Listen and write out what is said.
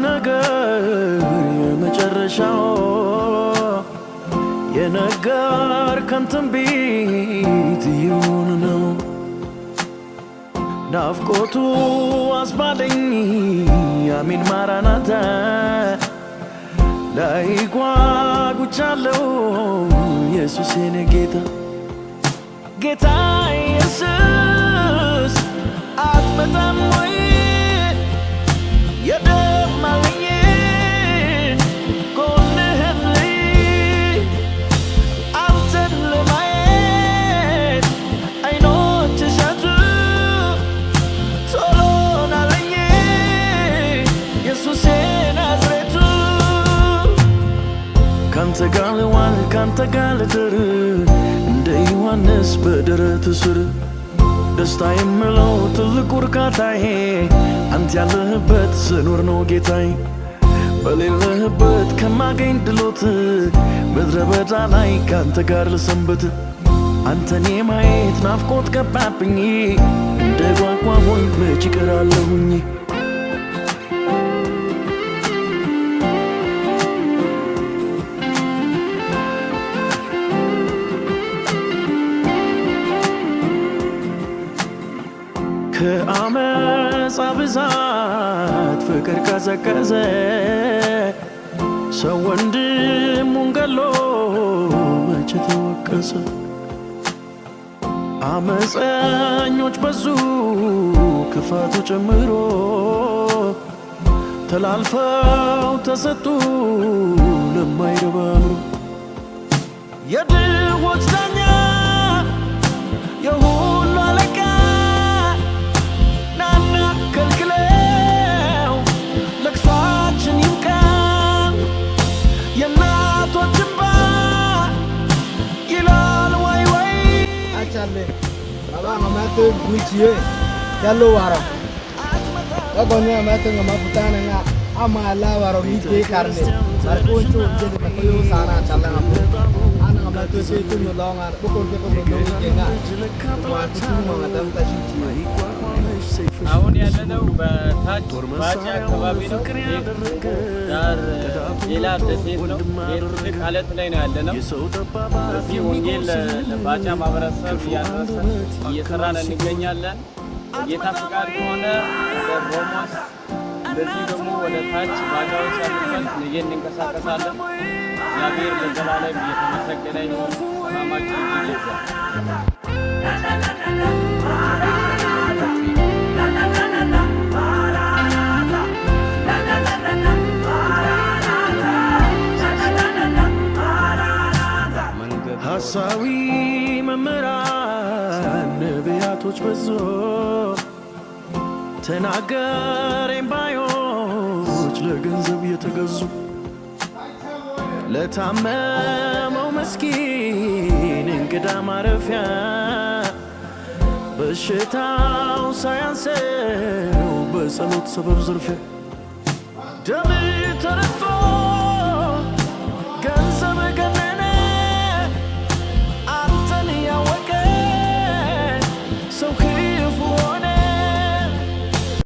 ነገር የመጨረሻው የነገር ከንትንቢት ይሁን ነው ናፍቆቱ አስባለኝ አሜን ማራናታ ላይ ጓጉቻለሁ ኢየሱስ የኔ ጌታ ጌታ ኢየሱስ አትመጣም ወይ የደማኝ ጎንህን አንተን ለማየት አይኖች ሻቱ ቶሎ ናለኝ ኢየሱስ ናዝሬቱ ካንተ ጋር ልዋል ካንተ ጋር ልደር እንደ ዮሐንስ በደረት ስር ደስታ የምለው ትልቁ እርካታዬ አንተ ያለህበት ስኖር ነው ጌታዬ በሌለህበት ከማገኝ ድሎት ምድረ በዳ ላይ ካንተ ጋር ልሰንበት አንተን የማየት ናፍቆት ገባብኝ እንደ ጓጓሞኝ መች ይቀራለሁኝ ከአመፃ ብዛት ፍቅር ቀዘቀዘ ሰው ወንድሙን ገሎ መቼ ተወቀሰ አመፀኞች በዙ ክፋቱ ጨምሮ ተላልፈው ተሰጡ ለማይረባሩ የድሆች ዳኛ የሁሉ አለቃ Gucci yellow waro agonya mate ngama putana nga ama la waro ni te karne markon chu je de payo sara chala ngapu ana ngama to se tu no longa bukon ke bukon ke nga wa tu mo ngadam ta shi አሁን ያለነው በታች ባጫ አካባቢ ነው ዳር ሌላ ደሴት ነው የትልቅ አለት ላይ ነው ያለነው እዚህ ወንጌል ለባጫ ማህበረሰብ እየሰራን እንገኛለን ጌታ ፈቃድ ከሆነ በሮማስ እንደዚህ ደግሞ ወደ ታች ባጫዎች ያሉበት ነገን እንቀሳቀሳለን እግዚአብሔር ለዘላለም እየተመሰገነ ይሁን ሰላማችሁ ይብዛ ሐሳዊ መምህራን ነቢያቶች በዙ ተናገረኝ ባዮች ለገንዘብ የተገዙ ለታመመው መስኪን እንግዳ ማረፊያ በሽታው ሳያንሰው በጸሎት ሰበብ ዝርፊያ